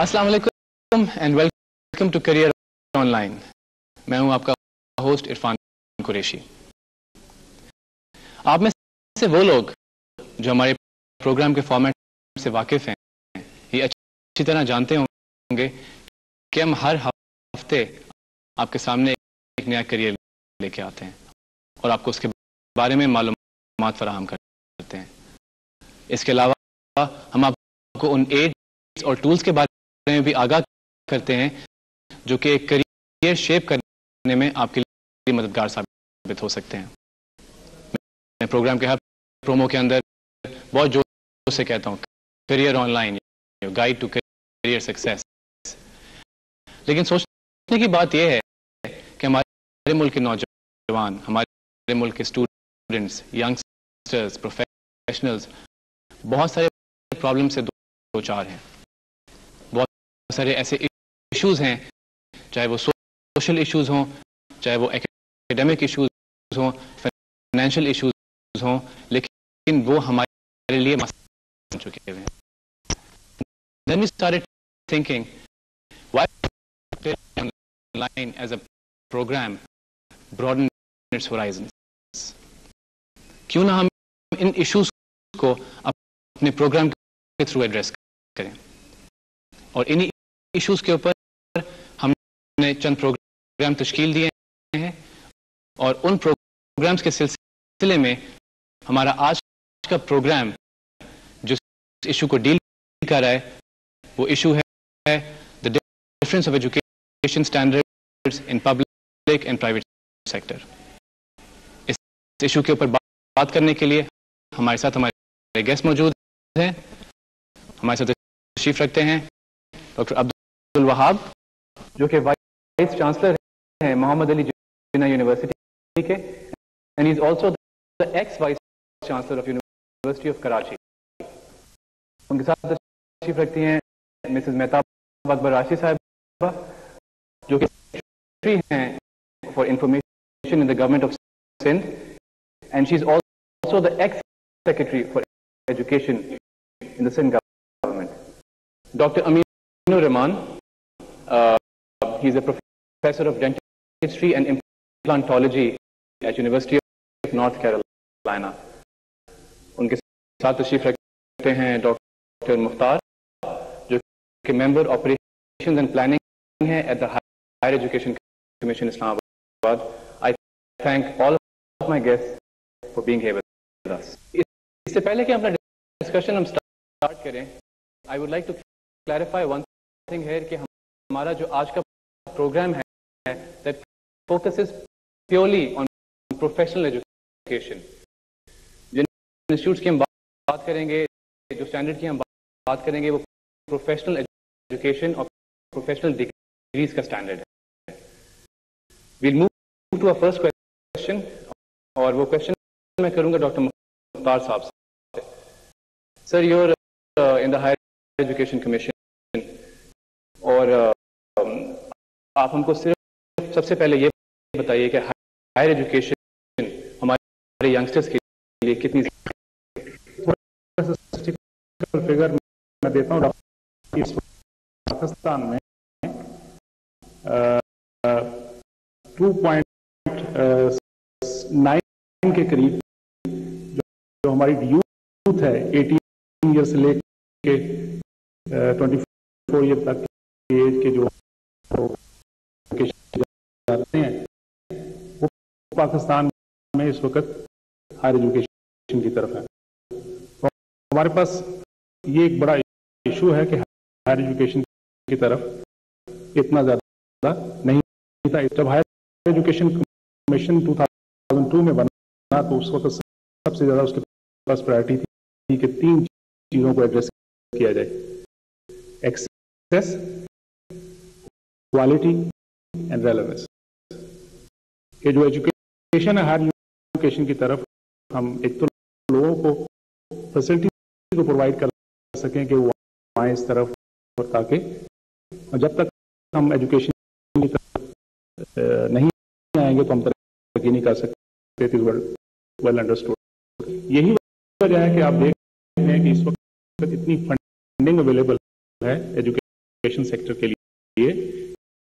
السلام علیکم and welcome to career online. میں ہوں آپ کا ہوسٹ عرفان قریشی. آپ میں سے وہ لوگ جو ہمارے پروگرام کے فارمیٹ سے واقف ہیں یہ اچھی طرح جانتے ہوں گے کہ ہم ہر ہفتے آپ کے سامنے ایک نیا کیریئر لے کے آتے ہیں اور آپ کو اس کے بارے میں معلومات فراہم کرتے ہیں. اس کے علاوہ ہم آپ کو ان ایڈز اور ٹولز کے بارے میں بھی آگاہ کرتے ہیں جو کہ ایک کیریئر شیپ کرنے میں آپ کے لیے مددگار ثابت ہو سکتے ہیں. میں پروگرام کے ہر پرومو کے اندر بہت جوش سے کہتا ہوں career online guide to career success. لیکن سوچنے کی بات یہ ہے کہ ہمارے ملک کے نوجوان، ہمارے ملک کے اسٹوڈنٹس، ینگسٹرز، پروفیشنلز بہت سارے پرابلم سے دو چار ہیں. بہت سارے ایسے ایشوز ہیں، چاہے وہ سوشل ایشوز ہوں، چاہے وہ ایکیڈیمک ایشوز ہوں، فائنینشیل ایشوز ہوں، لیکن وہ ہمارے لیے مسئلہ بن چکے ہیں. Then we started thinking, why online as a program broaden its horizons? کیوں نہ ہم ان ایشوز کو اپنے پروگرام کے تھرو ایڈریس کریں؟ اور انہی ایشوز کے اوپر ہم نے چند پروگرام تشکیل دیے ہیں اور ان پروگرامز کے سلسلے میں ہمارا آج کا پروگرام جو ایشو کو ڈیل کر رہا ہے وہ ایشو ہے the difference of education standards in public and private sector. اس ایشو کے اوپر بات کرنے کے لیے ہمارے ساتھ ہمارے گیسٹ موجود ہیں. ہمارے ساتھ تشریف رکھتے ہیں ڈاکٹر عبدالوہاب جو کہ وائس چانسلر ہیں محمد علی جناح یونیورسٹی کے and he is also the ex-vice chancellor of University of Karachi. ان کے ساتھ تشریف رکھتی ہیں مسز مہتاب اکبر راشی صاحبہ جو کہ سیکریٹری ہیں for information in the government of Sindh and she is also the ex secretary for education in the Sindh government. Doctor Amin Ur Rahman he is a professor of dentistry and implantology at university of North Carolina. ان کے ساتھ تشریف رکھتے ہیں doctor Mukhtar کہ member operations and planning ہے at the higher education commission Islamabad. I thank all of my guest for being here with us. اس سے پہلے کہ اپنا ڈسکشن ہم اسٹارٹ کریں I would like to clarify one thing here کہ ہمارا جو آج کا پروگرام ہے that focuses purely on professional education. جن انسٹیٹیوٹس کی ہم بات کریں گے، جو اسٹینڈرڈ کی ہم بات کریں گے وہ پروفیشنل ایجوکیشن اور پروفیشنل ڈگریز کا اسٹینڈرڈ ہے. We'll move to first question اور وہ کویسچن میں کروں گا ڈاکٹر مختار صاحب سے. Sir you are in the higher education commission اور آپ ہم کو صرف سب سے پہلے یہ بتائیے کہ ہائر ایجوکیشن ہمارے ینگسٹرز کے لیے کتنی فگر میں دیتا ہوں. پاکستان میں 2.9 کے قریب جو ہماری یوتھ ہے 18 ایئر سے لے کے 24 ایئر تک کی ایج کے جو جاتے ہیں وہ پاکستان میں اس وقت ہائر ایجوکیشن کی طرف ہے. ہمارے پاس یہ ایک بڑا ایشو ہے کہ ہائر ایجوکیشن کی طرف اتنا زیادہ نہیں تھا. جب ہائر ایجوکیشن کمیشن 2002 میں بنا تو اس وقت سب سے زیادہ اس کے پاس پرائرٹی تھی کہ 3 چیزوں کو ایڈریس کیا جائے: ایکسیس، کوالٹی اینڈ ریلیونس. کہ جو ایجوکیشن ہے ہائر ایجوکیشن کی طرف ہم ایک تو لوگوں کو فیسلٹی کو پرووائڈ کر سکیں کہ وہ آئیں اس طرف، اور تاکہ جب تک ہم ایجوکیشن کی طرف نہیں آئیں گے تو ہم ترقی نہیں کر سکتے. It is well understood. یہی وجہ ہے کہ آپ دیکھ رہے ہیں کہ اس وقت اتنی فنڈنگ اویلیبل ہے ایجوکیشن ایجوکیشن سیکٹر کے لیے،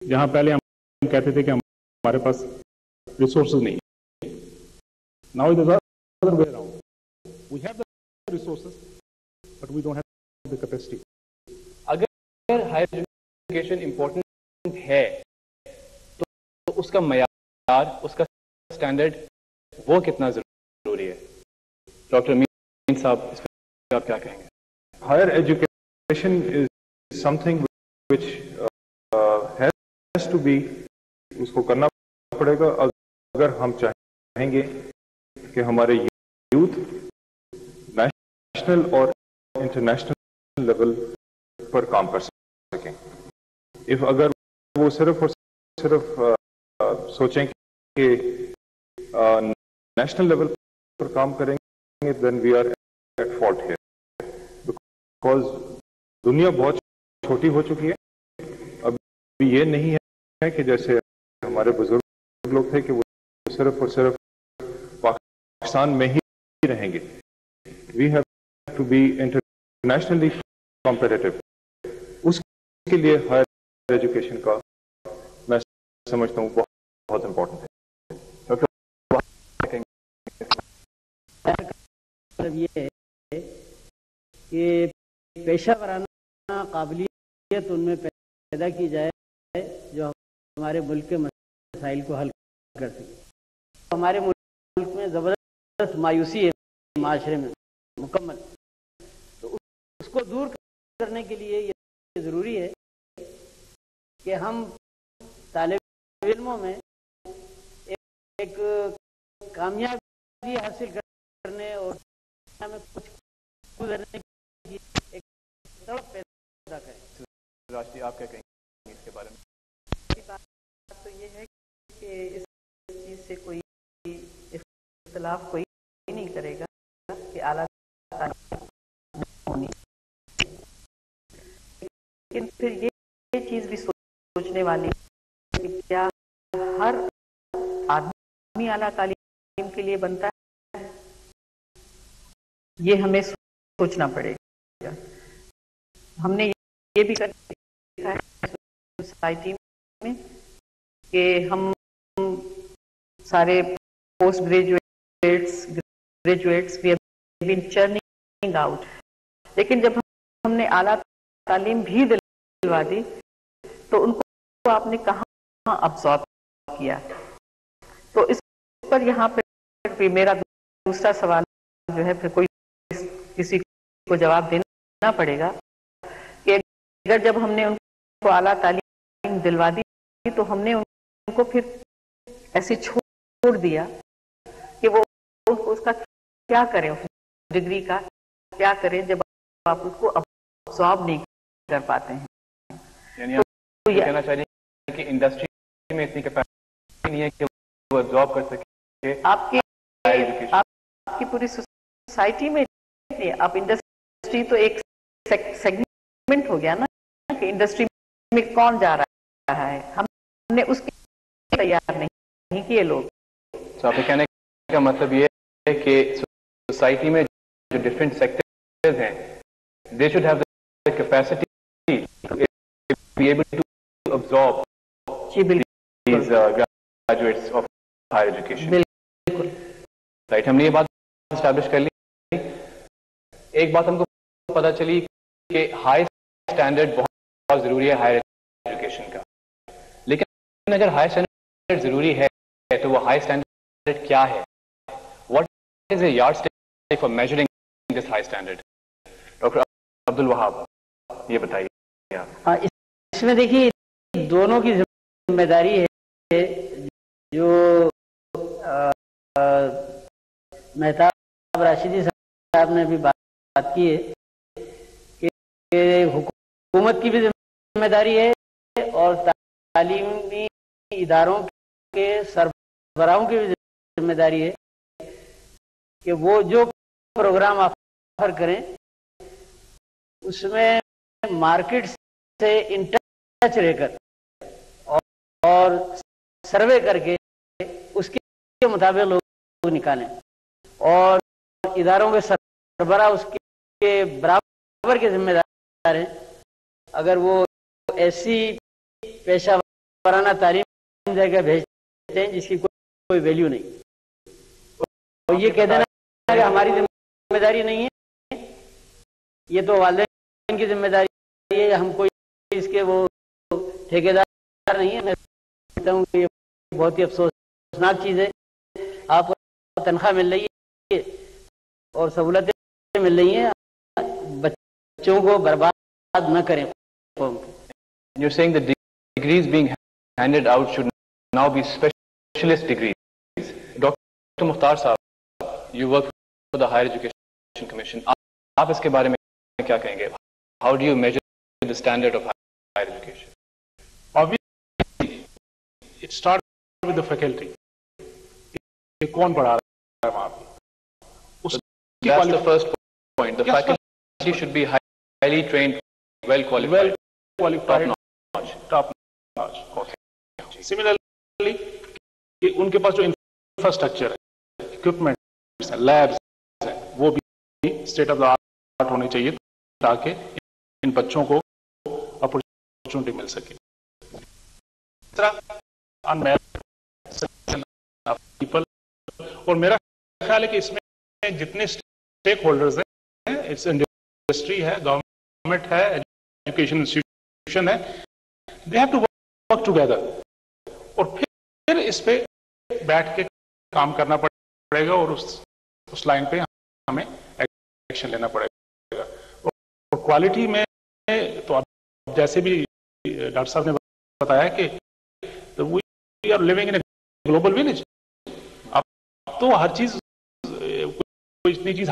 جہاں پہلے ہم کہتے تھے کہ ہمارے پاس ریسورسز نہیں ہیں. Now it is other way around. We have the resources but we don't have the capacity. اگر ہائر ایجوکیشن امپورٹنٹ ہے تو اس کا معیار، اس کا اسٹینڈرڈ وہ کتنا ضروری ہے؟ ڈاکٹر امین صاحب اس پہ آپ کیا کہیں گے؟ Higher education is something which has to be, اس کو کرنا پڑے گا اگر ہم چاہیں گے کہ ہمارے یوتھ نیشنل اور انٹرنیشنل لیول پر کام کر سکیں. اگر وہ صرف اور صرف سوچیں کہ نیشنل لیول پر کام کریں گے then we are at fault here. Because دنیا بہت چھوٹی ہو چکی ہے. اب یہ نہیں ہے کہ جیسے ہمارے بزرگ لوگ تھے کہ وہ صرف اور صرف پاکستان میں ہی رہیں گے. We have to be internationally competitive. اس کے لیے ہائر ایجوکیشن کا میں سمجھتا ہوں بہت امپورٹنٹ ہے. مطلب یہ ہے کہ پیشہ ورانہ قابلیت ان میں پیدا کی جائے جو ہمارے ملک کے مسائل کو حل کر سکے. ہمارے ملک میں زبردست مایوسی ہے معاشرے میں مکمل، تو اس کو دور کرنے کے لیے یہ ضروری ہے کہ ہم طالب علموں میں ایک کامیابی حاصل کرنے اور میں کچھ گزرنے کی ایک طرف پیدا کریں. راشدی آپ کیا کہیں گے اس کے بارے میں؟ بات تو یہ ہے کہ اس چیز سے کوئی اختلاف کوئی نہیں کرے گا کہ اعلیٰ تعلیم ہونی، لیکن پھر یہ چیز بھی سوچنے والی ہے کہ کیا ہر آدمی اعلیٰ تعلیم کے لیے بنتا ہے؟ یہ ہمیں سوچنا پڑے گا. ہم نے یہ بھی دیکھا ہے سوسائٹی میں کہ ہم سارے پوسٹ گریجویٹس بھی been churning out، لیکن جب ہم نے اعلیٰ تعلیم بھی دلوا دی تو ان کو آپ نے کہاں ابزارب کیا. تو اس پر یہاں پہ میرا دوسرا سوال جو ہے پھر کوئی کسی کو جواب دینا پڑے گا کہ اگر جب ہم نے ان کو اعلیٰ تعلیم دلوا دی تو ہم نے ان کو پھر ایسے چھوڑ دیا کہ وہ اس کا کیا کریں، ڈگری کا کیا کریں جب آپ اس کو ابزارب نہیں کر پاتے ہیں. یعنی آپ یہ کہنا چاہیے کہ انڈسٹری میں اتنی کیپیسٹی نہیں ہے کہ وہ ابزارب کر سکے. آپ کی پوری سوسائٹی میں آپ انڈسٹری تو ایک سیگمنٹ ہو گیا نا کہ انڈسٹری میں کون جا رہا ہے، ہم نے اس کے تیار نہیں کیے لوگ. تو آپ کے کہنے کا مطلب یہ ہے کہ سوسائٹی میں جو ڈفرینٹ سیکٹرز ہیں they should have the capacity to be able to absorb these graduates of higher education. Right, ہم نے یہ بات اسٹیبلش کر لی. ایک بات ہم کو پتہ چلی کہ ہائی اسٹینڈرڈ بہت ضروری ہے ہائر ایجوکیشن کا، لیکن اگر ہائی اسٹینڈرڈ ضروری ہے تو وہ ہائی اسٹینڈرڈ کیا ہے؟ What is a yardstick for measuring this high standard? Doctor Abdul Wahab یہ بتائیے آپ. اس میں دیکھیے دونوں کی ذمہ داری ہے. جو مہتاب راشدی صاحب نے بھی بات کی ہے کہ حکومت کی بھی ذمہ داری ہے اور تعلیمی اداروں کے سربراہوں کی بھی ذمہ داری ہے کہ وہ جو پروگرام آفر کریں اس میں مارکیٹ سے ان ٹچ رہ کر اور سروے کر کے اس کے مطابق لوگ نکالیں، اور اداروں کے سربراہ اس کے برابر کے ذمہ دار ہیں. اگر وہ ایسی پیشہ ورانہ تعلیم دے کے بھیجتے ہیں جس کی کوئی ویلیو نہیں، اور یہ کہہ دینا کہ ہماری ذمہ داری نہیں ہے، یہ تو والدین کی ذمہ داری ہے، ہم کوئی اس کے وہ ٹھیکیدار نہیں ہے. میں کہتا ہوں کہ یہ بہت ہی افسوسناک چیز ہے. آپ کو تنخواہ مل رہی ہے اور سہولتیں مل رہی ہیں، بچوں کو برباد نہ کریں. You're saying that degrees being handed out should now be specialist degrees. Dr. Mukhtar Saab, you work for the Higher Education Commission. آپ اس کے بارے میں کیا کہیں گے؟ How do you measure the standard of higher education? Obviously, it starts with the faculty. یہ کون پڑھا رہا ہے وہاں پہ؟ That's the first point. The faculty should be highly trained, well qualified, top notch. Okay. Similarly, ان کے پاس جو infrastructure ہے، اکوپمنٹس ہیں، لیبس ہیں، وہ بھی اسٹیٹ آف دا آرٹ ہونے چاہیے تاکہ ان بچوں کو اپرچونٹی مل سکے. اس طرح پیپل، اور میرا خیال ہے کہ اس میں جتنے اسٹیک ہولڈرز ہیں، اٹس انڈسٹری ہے، گورنمنٹ ہے، ایجوکیشن انسٹیٹیوشن ہے، they have to work together. اور پھر اس پہ بیٹھ کے کام کرنا پڑے گا اور اس لائن پہ ہمیں ایکشن لینا پڑے گا. اور کوالٹی میں تو اب جیسے بھی ڈاکٹر صاحب نے بتایا کہ we are living in a global village. اب تو ہر چیز کوئی اتنی چیز